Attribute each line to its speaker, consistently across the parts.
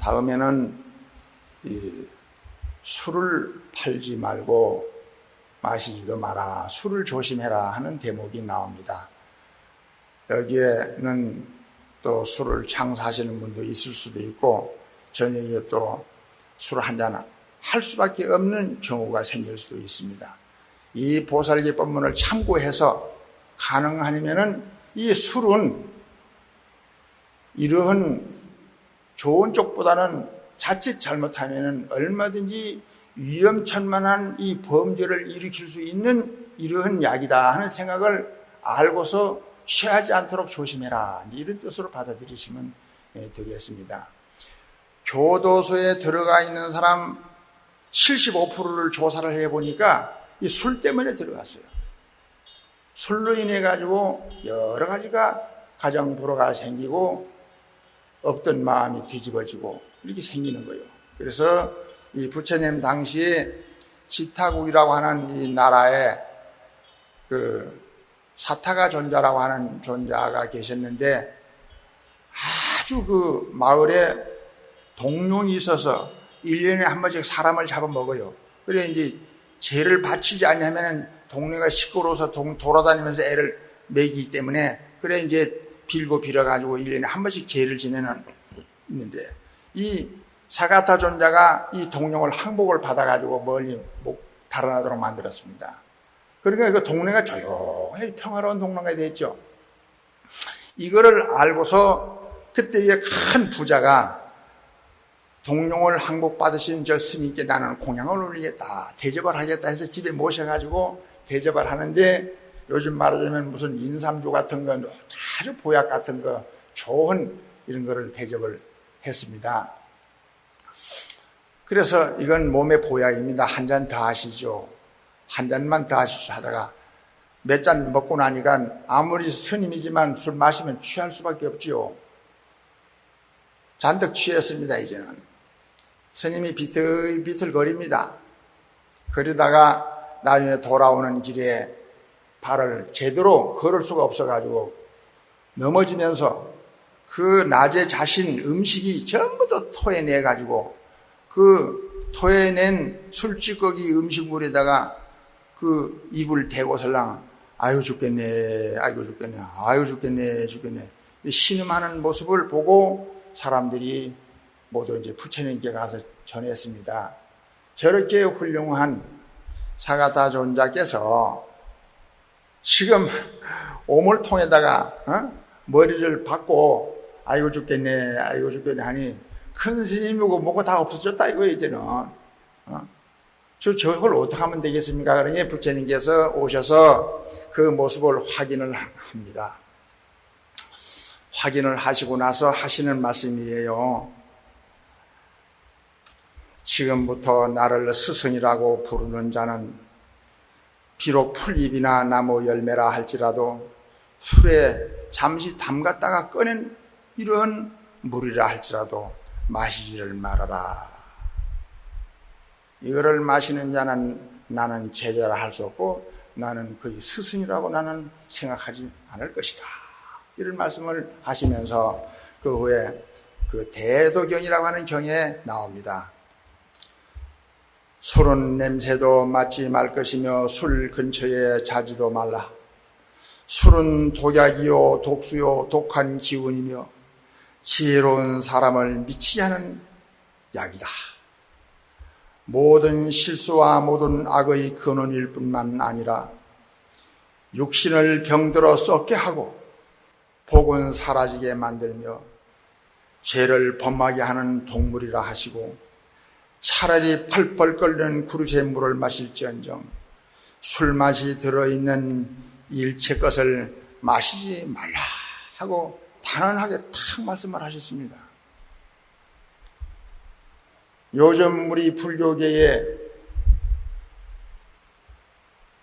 Speaker 1: 다음에는 술을 팔지 말고 마시지도 마라, 술을 조심해라 하는 대목이 나옵니다. 여기에는 또 술을 장사하시는 분도 있을 수도 있고 저녁에 또 술 한잔 할 수밖에 없는 경우가 생길 수도 있습니다. 이 보살기법문을 참고해서 가능하면은 이 술은 이러한 좋은 쪽보다는 자칫 잘못하면은 얼마든지 위험천만한 이 범죄를 일으킬 수 있는 이러한 약이다 하는 생각을 알고서 취하지 않도록 조심해라, 이런 뜻으로 받아들이시면 되겠습니다. 교도소에 들어가 있는 사람 75%를 조사를 해보니까 이 술 때문에 들어갔어요. 술로 인해 가지고 여러 가지가 가정불화가 생기고 없던 마음이 뒤집어지고 이렇게 생기는 거예요. 그래서 이 부처님 당시에 지타국이라고 하는 이 나라에 그 사타가 존자라고 하는 존자가 계셨는데, 아주 그 마을에 동룡이 있어서 1년에 한 번씩 사람을 잡아먹어요. 그래 이제 죄를 바치지 않으면 동룡이가 시끄러워서 돌아다니면서 애를 먹이기 때문에, 그래 이제 빌고 빌어가지고 1년에 한 번씩 죄를 지내는 있는데, 이 사가타 존자가 이 동룡을 항복을 받아가지고 멀리 달아나도록 만들었습니다. 그러니까 그 동네가 조용히 평화로운 동네가 됐죠. 이거를 알고서 그때 이제 큰 부자가 동룡을 항복받으신 저 스님께 나는 공양을 올리겠다, 대접을 하겠다 해서 집에 모셔가지고 대접을 하는데, 요즘 말하자면 무슨 인삼주 같은 거, 아주 보약 같은 거, 좋은 이런 거를 대접을 했습니다. 그래서 이건 몸의 보약입니다. 한 잔 더 하시죠. 한 잔만 더 하시죠 하다가 몇 잔 먹고 나니까 아무리 스님이지만 술 마시면 취할 수밖에 없지요. 잔뜩 취했습니다. 이제는 스님이 비틀비틀거립니다. 그러다가 나중에 돌아오는 길에 발을 제대로 걸을 수가 없어가지고 넘어지면서 그 낮에 자신 음식이 전부 다 토해내가지고 그 토해낸 술찌꺼기 음식물에다가 그 입을 대고 설랑 아유 죽겠네, 아이고 죽겠네, 아유 죽겠네, 죽겠네 신음하는 모습을 보고 사람들이 모두 이제 부처님께 가서 전했습니다. 저렇게 훌륭한 사가타 존자께서 지금 오물통에다가 머리를 박고 아이고 죽겠네, 아이고 죽겠네 하니 큰 스님이고 뭐고 다 없어졌다 이거예요. 이제는 저걸 어떻게 하면 되겠습니까? 그러니 부처님께서 오셔서 그 모습을 확인을 합니다. 확인을 하시고 나서 하시는 말씀이에요. 지금부터 나를 스승이라고 부르는 자는 비록 풀잎이나 나무 열매라 할지라도 술에 잠시 담갔다가 꺼낸 이러한 물이라 할지라도 마시지를 말아라. 이거를 마시는 자는 나는 제자라 할 수 없고 나는 그의 스승이라고 나는 생각하지 않을 것이다. 이런 말씀을 하시면서 그 후에 그 대도경이라고 하는 경에 나옵니다. 술은 냄새도 맡지 말 것이며 술 근처에 자지도 말라. 술은 독약이요 독수요 독한 기운이며 지혜로운 사람을 미치게 하는 약이다. 모든 실수와 모든 악의 근원일 뿐만 아니라 육신을 병들어 썩게 하고 복은 사라지게 만들며 죄를 범하게 하는 동물이라 하시고, 차라리 펄펄 끓는 그릇의 물을 마실지언정 술맛이 들어있는 일체 것을 마시지 말라 하고 단언하게 탁 말씀을 하셨습니다. 요즘 우리 불교계에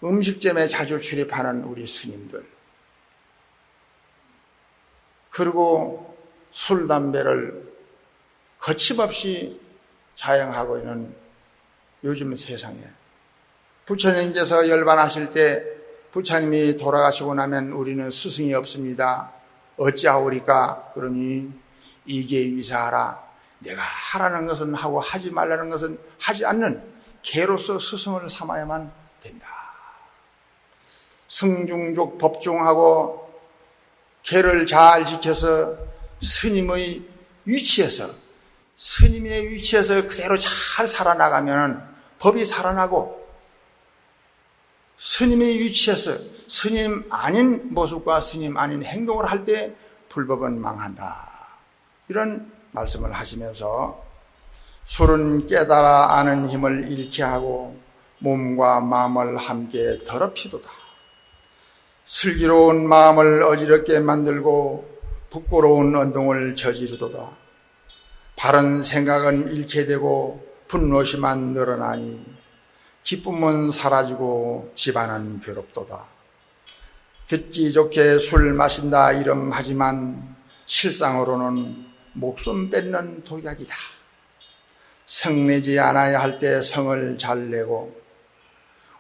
Speaker 1: 음식점에 자주 출입하는 우리 스님들, 그리고 술, 담배를 거침없이 자행하고 있는 요즘 세상에 부처님께서 열반하실 때 부처님이 돌아가시고 나면 우리는 스승이 없습니다. 어찌하오리까? 그러니 이계위사하라. 내가 하라는 것은 하고 하지 말라는 것은 하지 않는 개로서 스승을 삼아야만 된다. 승중족 법중하고 개를 잘 지켜서 스님의 위치에서 그대로 잘 살아나가면 법이 살아나고, 스님의 위치에서 스님 아닌 모습과 스님 아닌 행동을 할 때 불법은 망한다. 이런 말씀을 하시면서 술은 깨달아 아는 힘을 잃게 하고 몸과 마음을 함께 더럽히도다. 슬기로운 마음을 어지럽게 만들고 부끄러운 언동을 저지르도다. 바른 생각은 잃게 되고 분노심만 늘어나니 기쁨은 사라지고 집안은 괴롭도다. 듣기 좋게 술 마신다 이름하지만 실상으로는 목숨 뺏는 독약이다. 성내지 않아야 할 때 성을 잘 내고,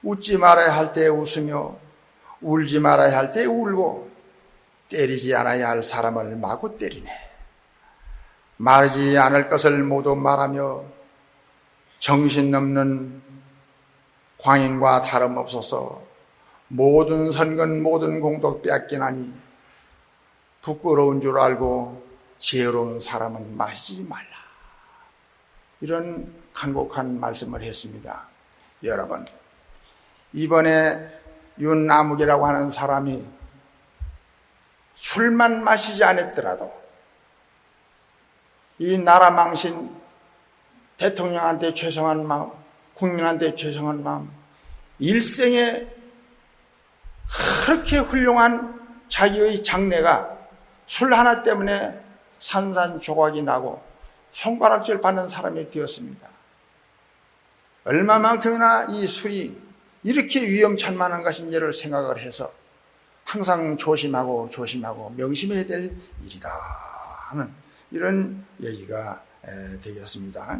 Speaker 1: 웃지 말아야 할 때 웃으며, 울지 말아야 할 때 울고, 때리지 않아야 할 사람을 마구 때리네. 말하지 않을 것을 모두 말하며 정신 없는 광인과 다름없어서 모든 선건 모든 공덕 빼앗기나니 부끄러운 줄 알고 지혜로운 사람은 마시지 말라. 이런 간곡한 말씀을 했습니다. 여러분, 이번에 윤남욱이라고 하는 사람이 술만 마시지 않았더라도 이 나라 망신, 대통령한테 죄송한 마음, 국민한테 죄송한 마음, 일생에 그렇게 훌륭한 자기의 장래가 술 하나 때문에 산산조각이 나고 손가락질 받는 사람이 되었습니다. 얼마만큼이나 이 술이 이렇게 위험천만한 것인지를 생각을 해서 항상 조심하고 명심해야 될 일이다 하는 이런 얘기가 되겠습니다.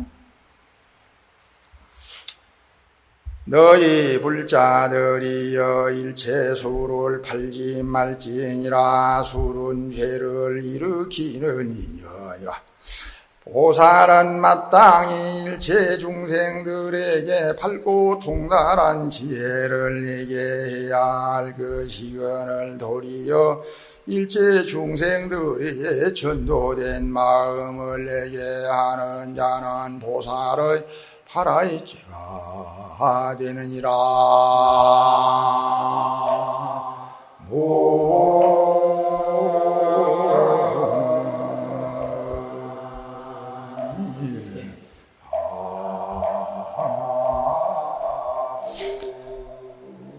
Speaker 1: 너희 불자들이여 일체 술을 팔지 말지니라. 술은 죄를 일으키는 이녀니라. 보살은 마땅히 일체 중생들에게 밝고 통달한 지혜를 내게 해야 할 것이거늘 도리어 일체 중생들에게 전도된 마음을 내게 하는 자는 보살의 파라이체가 되느니라.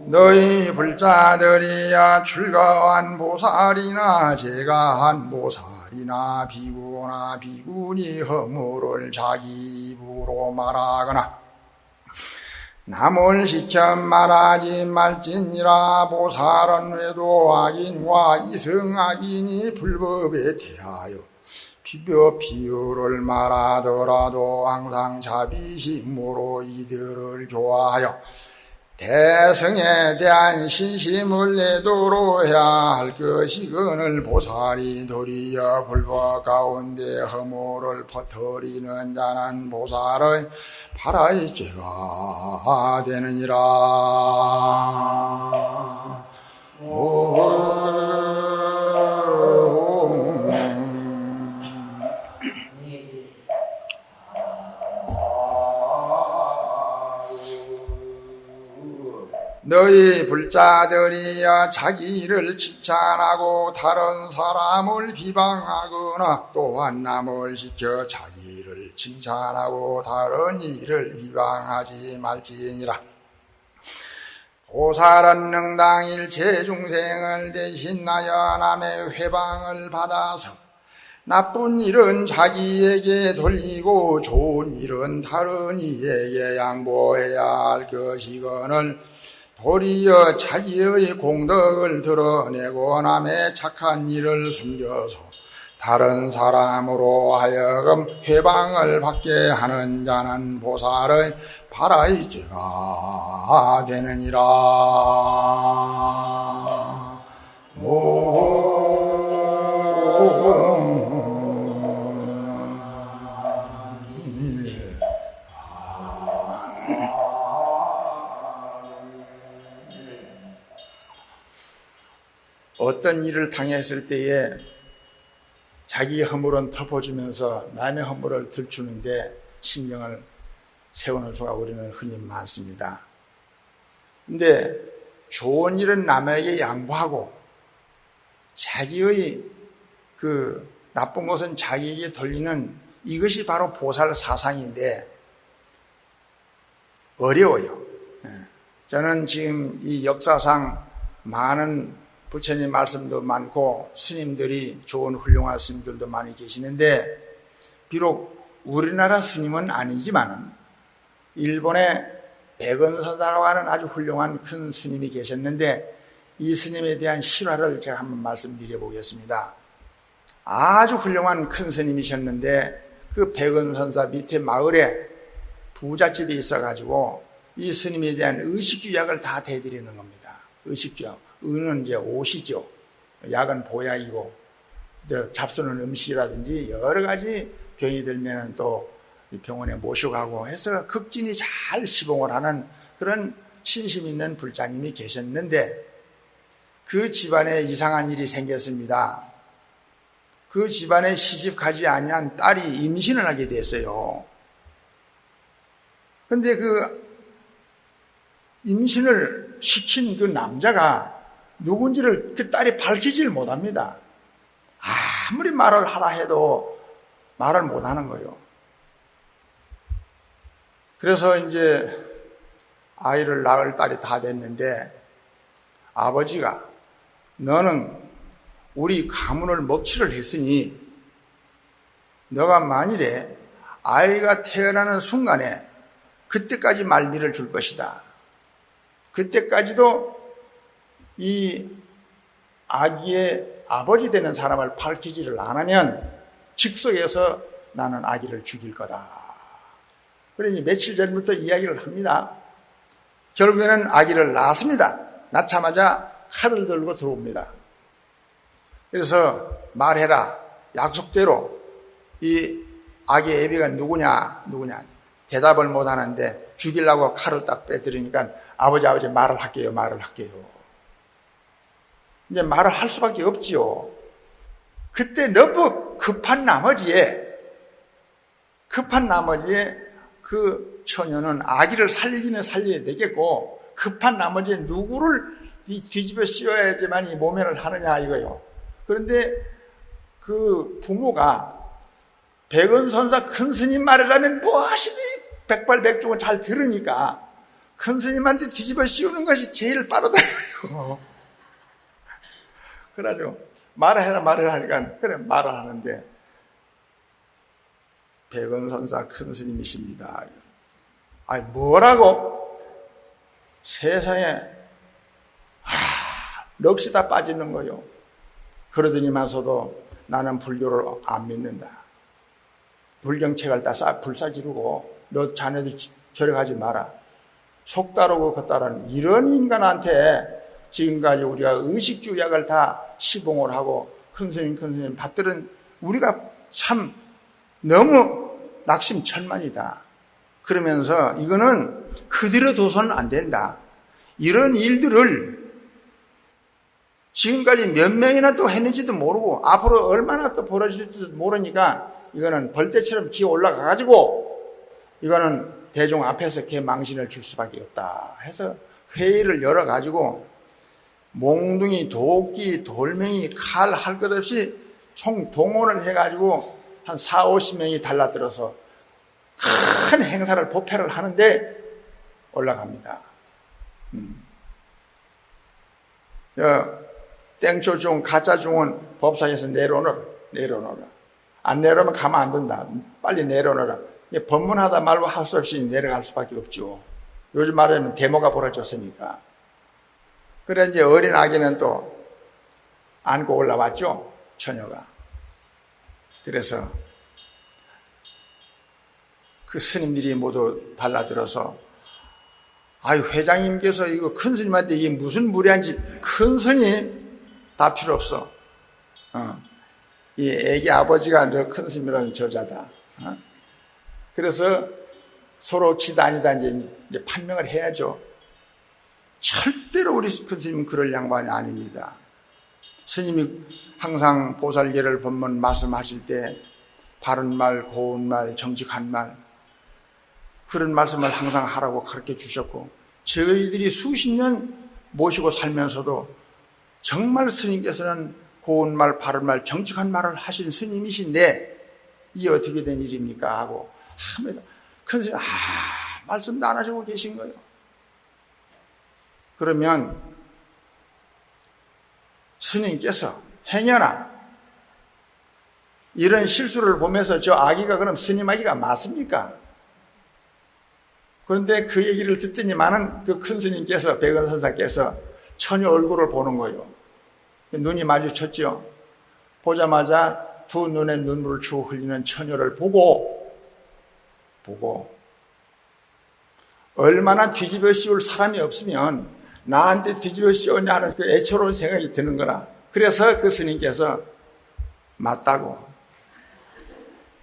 Speaker 1: 너희 불자들이야 출가한 보살이나 제가한 보살이나 비구나 비구니 허물을 자기 입으로 말하거나 남을 시켜 말하지 말지니라. 보살은 외도 악인과 이승악인이 불법에 대하여 비유를 말하더라도 항상 자비심으로 이들을 교화하여 대승에 대한 신심을 내도록 해야 할 것이거늘 보살이 도리어 불법 가운데 허물을 퍼뜨리는 자는 보살의 파라이체가 되느니라. 너희 불자들이야 자기를 칭찬하고 다른 사람을 비방하거나 또한 남을 지켜 자기를 칭찬하고 다른 이를 비방하지 말지니라. 보살은 능당 일체 중생을 대신하여 남의 회방을 받아서 나쁜 일은 자기에게 돌리고 좋은 일은 다른 이에게 양보해야 할 것이거늘 도리어 자기의 공덕을 드러내고 남의 착한 일을 숨겨서 다른 사람으로 하여금 회방을 받게 하는 자는 보살의 파라이체가 되느니라. 어떤 일을 당했을 때에 자기 허물은 덮어주면서 남의 허물을 들추는데 신경을 세우는 수가 우리는 흔히 많습니다. 근데 좋은 일은 남에게 양보하고 자기의 그 나쁜 것은 자기에게 돌리는 이것이 바로 보살 사상인데 어려워요. 저는 지금 이 역사상 많은 부처님 말씀도 많고 스님들이 좋은 훌륭한 스님들도 많이 계시는데 비록 우리나라 스님은 아니지만 일본의 백은서다라고 하는 아주 훌륭한 큰 스님이 계셨는데 이 스님에 대한 실화를 제가 한번 말씀드려 보겠습니다. 아주 훌륭한 큰 스님이셨는데 그 백은선사 밑에 마을에 부잣집이 있어가지고 이 스님에 대한 의식규약을 다 대드리는 겁니다. 의식규약. 의는 이제 옷이죠. 약은 보약이고 잡수는 음식이라든지 여러 가지 병이 들면 또 병원에 모시고 가고 해서 극진히 잘 시봉을 하는 그런 신심 있는 불자님이 계셨는데 그 집안에 이상한 일이 생겼습니다. 그 집안에 시집가지 아니한 딸이 임신을 하게 됐어요. 그런데 그 임신을 시킨 그 남자가 누군지를 그 딸이 밝히질 못합니다. 아무리 말을 하라 해도 말을 못하는 거예요. 그래서 이제 아이를 낳을 딸이 다 됐는데 아버지가 너는 우리 가문을 먹칠을 했으니 너가 만일에 아이가 태어나는 순간에 그때까지 말미를 줄 것이다. 그때까지도 이 아기의 아버지 되는 사람을 밝히지를 않으면 즉석에서 나는 아기를 죽일 거다. 그러니 며칠 전부터 이야기를 합니다. 결국에는 아기를 낳았습니다. 낳자마자 칼을 들고 들어옵니다. 그래서 말해라. 약속대로 이 아기 애비가 누구냐 대답을 못하는데 죽이려고 칼을 딱 빼드리니까 아버지 말을 할게요. 이제 말을 할 수밖에 없지요. 그때 너무 급한 나머지에 그 처녀는 아기를 살리기는 살려야 되겠고 급한 나머지에 누구를 뒤집어 씌워야지만 이 모면을 하느냐 이거요. 그런데 그 부모가 백은선사 큰 스님 말이라면 무엇이든 백발백중은 잘 들으니까 큰 스님한테 뒤집어 씌우는 것이 제일 빠르다고요. 그래가지고 말을 하니까 그래 말을 하는데 백은선사 큰 스님이십니다. 아니 뭐라고? 세상에 넋이 다 빠지는 거요. 그러더니만서도 나는 불교를 안 믿는다. 불경책을 다 불사지르고 너 자네들 절에 가지 마라. 속 따르고 겉 따르는 이런 인간한테 지금까지 우리가 의식주약을 다 시봉을 하고 큰 스님 받들은 우리가 참 너무 낙심천만이다. 그러면서 이거는 그대로 둬서는 안 된다. 이런 일들을 지금까지 몇 명이나 또 했는지도 모르고 앞으로 얼마나 또 벌어질지도 모르니까 이거는 벌떼처럼 기어 올라가가지고 이거는 대중 앞에서 개망신을 줄 수밖에 없다 해서 회의를 열어가지고 몽둥이, 도끼, 돌멩이, 칼 할 것 없이 총 동원을 해가지고 한 40-50명이 달라들어서 큰 행사를 법회를 하는데 올라갑니다. 땡초중, 가짜중은 법상에서 내려놓으라. 안 내려오면 가만 안 둔다. 빨리 내려놓으라. 법문하다 말고 할 수 없이 내려갈 수밖에 없죠. 요즘 말하면 데모가 벌어졌으니까. 그래 이제 어린 아기는 또 안고 올라왔죠. 처녀가. 그래서 그 스님들이 모두 달라들어서 아유 회장님께서 이거 큰 스님한테 이게 무슨 무례한지 큰 스님 다 필요 없어. 이 애기 아버지가 너 큰 스님이라는 저자다. 그래서 서로 기다 아니다 이제 판명을 해야죠. 절대로 우리 큰 스님은 그럴 양반이 아닙니다. 스님이 항상 보살계를 법문 말씀하실 때 바른 말, 고운 말, 정직한 말, 그런 말씀을 항상 하라고 가르쳐 주셨고, 저희들이 수십 년 모시고 살면서도 정말 스님께서는 고운 말, 바른 말, 정직한 말을 하신 스님이신데 이게 어떻게 된 일입니까? 하고 합니다. 큰 스님, 말씀도 안 하시고 계신 거예요. 그러면 스님께서 행여나 이런 실수를 보면서 저 아기가 그럼 스님 아기가 맞습니까? 그런데 그 얘기를 듣더니만은 그 큰 스님께서, 백은선사께서 처녀 얼굴을 보는 거예요. 눈이 마주쳤죠. 보자마자 두 눈에 눈물을 주고 흘리는 처녀를 보고 얼마나 뒤집어 씌울 사람이 없으면 나한테 뒤집어 씌웠냐 하는 그 애처로운 생각이 드는 거라. 그래서 그 스님께서 맞다고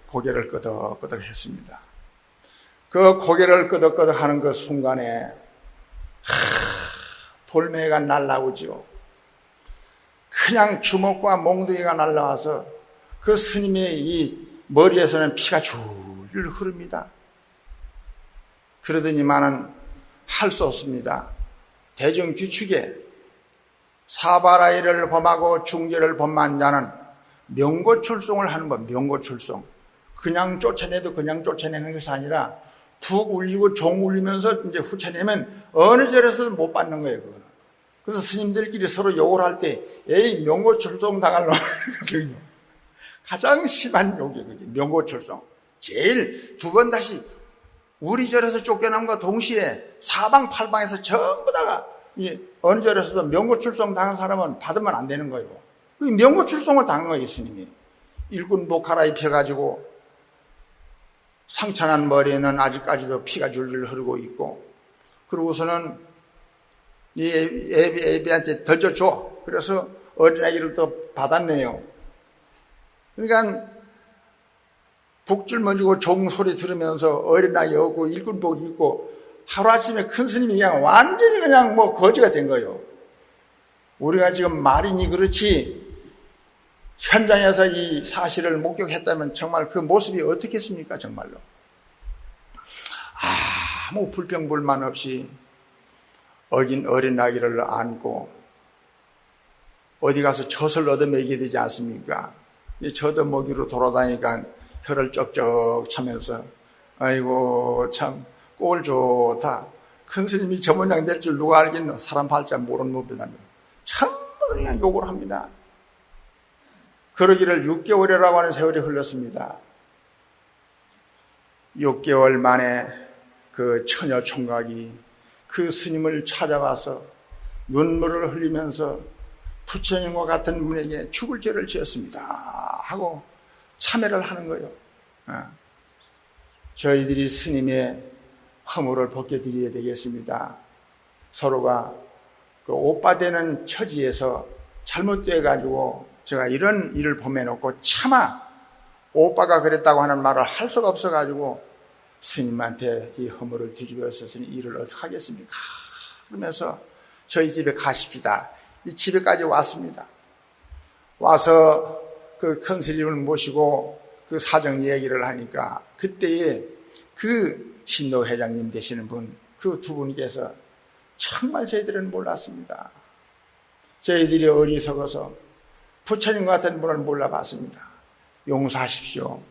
Speaker 1: 고개를 끄덕끄덕 했습니다. 그 고개를 끄덕끄덕 하는 그 순간에 돌멩이가 날라오죠. 그냥 주먹과 몽둥이가 날라와서 그 스님의 이 머리에서는 피가 줄줄 흐릅니다. 그러더니만은 할 수 없습니다. 대중규칙에 사바라이를 범하고 중죄를 범한 자는 명고출송을 하는 법, 명고출송. 그냥 쫓아내도 그냥 쫓아내는 것이 아니라 푹 울리고 종 울리면서 이제 후쳐내면 어느 절에서도 못 받는 거예요, 그거는. 그래서 스님들끼리 서로 욕을 할 때, 에이, 명고출송 당할로 하거든요. 가장 심한 욕이 그게 명고출송. 제일 두 번 다시 우리 절에서 쫓겨남과 동시에 사방팔방에서 전부 다가 어느 절에서도 명고출송 당한 사람은 받으면 안 되는 거예요. 명고출송을 당한 거예요, 스님이. 일꾼복 갈아입혀가지고 상처난 머리에는 아직까지도 피가 줄줄 흐르고 있고, 그러고서는 이 애비한테 던져줘. 그래서 어린아이를 또 받았네요. 그러니까 북줄 먼지고 종 소리 들으면서 어린아이 오고 일꾼복 입고 하루아침에 큰 스님이 그냥 완전히 그냥 뭐 거지가 된 거예요. 우리가 지금 말이니 그렇지 현장에서 이 사실을 목격했다면 정말 그 모습이 어떻겠습니까? 정말로 아무 불평불만 없이 어긴 어린아이를 안고 어디 가서 젖을 얻어먹이게 되지 않습니까? 이 젖 얻어먹이로 돌아다니니까 혀를 쩍쩍 차면서 아이고 참 꼴 좋다. 큰 스님이 저 모양 될 줄 누가 알겠노? 사람 발자 모르는 법이다며 전부 그냥 욕을 합니다. 그러기를 6개월이라고 하는 세월이 흘렀습니다. 6개월 만에 그 처녀 총각이 그 스님을 찾아와서 눈물을 흘리면서 부처님과 같은 분에게 죽을 죄를 지었습니다 하고 참회를 하는 거예요. 저희들이 스님의 허물을 벗겨드려야 되겠습니다. 서로가 그 오빠 되는 처지에서 잘못돼가지고 제가 이런 일을 범해놓고 차마 오빠가 그랬다고 하는 말을 할 수가 없어가지고 스님한테 이 허물을 뒤집어서 스님 일을 어떻게 하겠습니까? 그러면서 저희 집에 가십시다. 이 집에까지 왔습니다. 와서 그 큰 스님을 모시고 그 사정 얘기를 하니까 그때에 그 신도 회장님 되시는 분, 그 두 분께서 정말 저희들은 몰랐습니다. 저희들이 어리석어서 부처님 같은 분을 몰라봤습니다. 용서하십시오.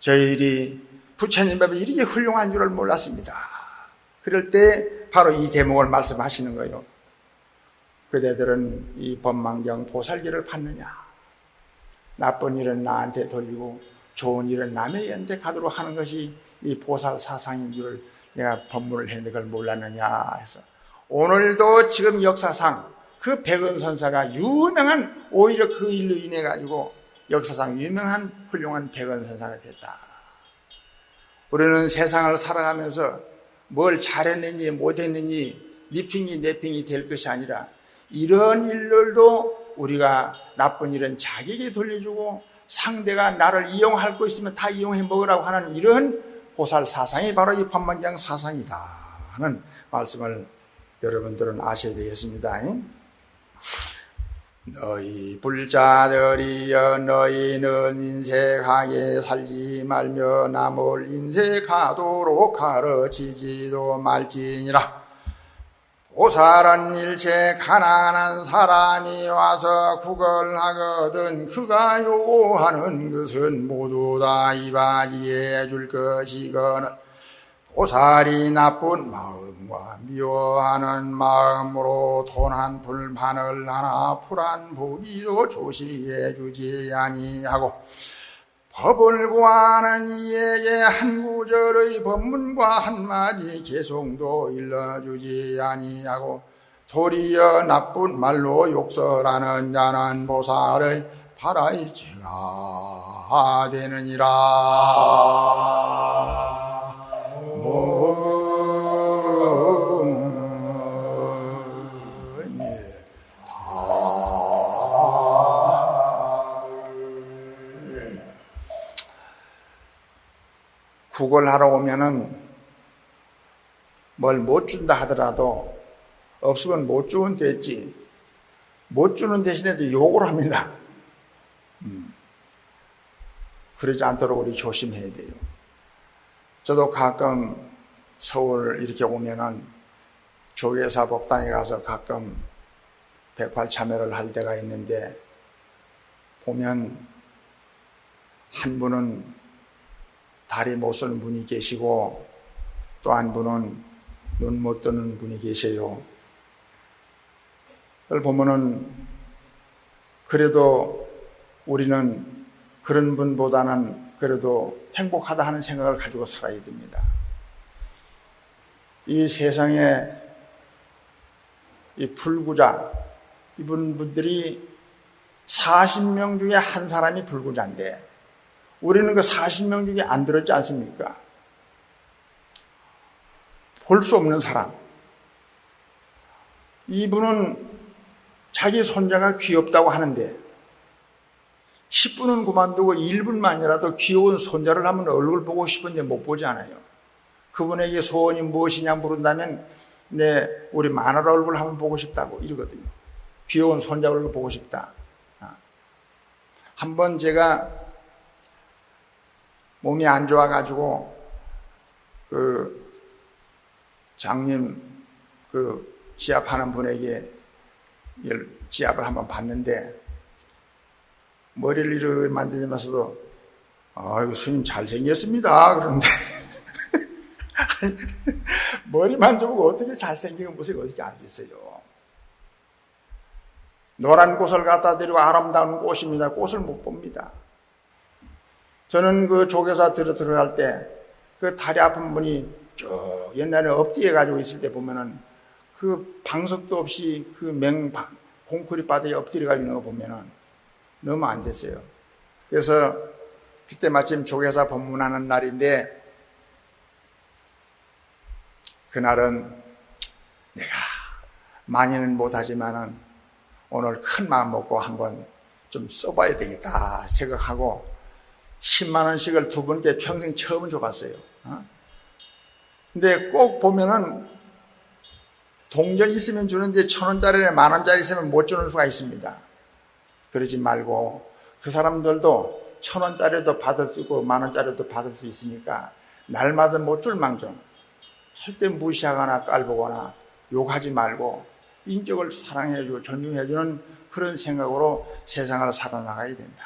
Speaker 1: 저희들이 부처님 앞에 이렇게 훌륭한 줄을 몰랐습니다. 그럴 때 바로 이 대목을 말씀하시는 거예요. 그대들은 이 법망경 보살기를 받느냐? 나쁜 일은 나한테 돌리고 좋은 일은 남에게 가도록 하는 것이 이 보살 사상인 줄 내가 법문을 했는데 그걸 몰랐느냐 해서 오늘도 지금 역사상 그 백은선사가 유명한, 오히려 그 일로 인해 가지고 역사상 유명한 훌륭한 백은선사가 됐다. 우리는 세상을 살아가면서 뭘 잘했느니 못했느니 니핑이 내핑이 될 것이 아니라 이런 일들도 우리가 나쁜 일은 자기에게 돌려주고 상대가 나를 이용할 거 있으면 다 이용해 먹으라고 하는 이런 보살 사상이 바로 이 법망경 사상이다 하는 말씀을 여러분들은 아셔야 되겠습니다. 너희 불자들이여 너희는 인색하게 살지 말며 남을 인색하도록 가르치지도 말지니라. 보살은 일체 가난한 사람이 와서 구걸하거든 그가 요구하는 것은 모두 다 이바지해 줄 것이거늘 보살이 나쁜 마음과 미워하는 마음으로 돈 한 풀 바늘 하나 풀 한 포기도 조시해 주지 아니하고 법을 구하는 이에게 한 구절의 법문과 한마디 개송도 일러주지 아니하고 도리어 나쁜 말로 욕설하는 자는 보살의 발아이체가 되느니라. 구걸하러 오면은 뭘 못 준다 하더라도 없으면 못 주면 됐지. 못 주는 대신에도 욕을 합니다. 그러지 않도록 우리 조심해야 돼요. 저도 가끔 서울 이렇게 오면은 조계사 법당에 가서 가끔 백팔 참여를 할 때가 있는데 보면 한 분은 다리 못 쓰는 분이 계시고 또 한 분은 눈 못 뜨는 분이 계세요. 그걸 보면은 그래도 우리는 그런 분보다는 그래도 행복하다 하는 생각을 가지고 살아야 됩니다. 이 세상에 이 불구자 이분들이 40명 중에 한 사람이 불구자인데 우리는 그 40명 중에 안 들었지 않습니까? 볼 수 없는 사람. 이분은 자기 손자가 귀엽다고 하는데 10분은 그만두고 1분만이라도 귀여운 손자를 한번 얼굴 보고 싶은데 못 보지 않아요. 그분에게 소원이 무엇이냐 물은다면 우리 마누라 얼굴 한번 보고 싶다고 이러거든요. 귀여운 손자 얼굴 보고 싶다. 한번 제가 몸이 안 좋아가지고 장님 지압하는 분에게 지압을 한번 봤는데 머리를 이렇게 만들면서도 이거 스님 잘생겼습니다 그러는데 머리만 좀 어떻게 잘생긴 모습이 어떻게 알겠어요. 노란 꽃을 갖다 드리고 아름다운 꽃입니다. 꽃을 못 봅니다. 저는 그 조교사 들어갈 때 그 다리 아픈 분이 쭉 옛날에 엎드려 가지고 있을 때 보면은 그 방석도 없이 그 콘크리트 바닥에 엎드려 가지고 있는 거 보면은 너무 안 됐어요. 그래서 그때 마침 조교사 법문하는 날인데 그날은 내가 많이는 못하지만은 오늘 큰 마음 먹고 한번 좀 써봐야 되겠다 생각하고 10만 원씩을 두 분께 평생 처음 줘봤어요. 근데 꼭 보면은 동전 있으면 주는데 1,000원짜리나 10,000원짜리 있으면 못 주는 수가 있습니다. 그러지 말고 그 사람들도 1,000원짜리도 받을 수 있고 10,000원짜리도 받을 수 있으니까 날마다 못 줄 망정 절대 무시하거나 깔보거나 욕하지 말고 인격을 사랑해주고 존중해주는 그런 생각으로 세상을 살아나가야 된다.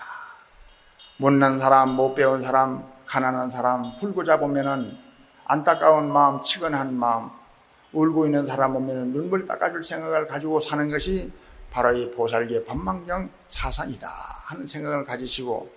Speaker 1: 못난 사람, 못 배운 사람, 가난한 사람, 불구자 보면은 안타까운 마음, 치근한 마음, 울고 있는 사람 보면은 눈물 닦아줄 생각을 가지고 사는 것이 바로 이 보살계 법망경 사상이다 하는 생각을 가지시고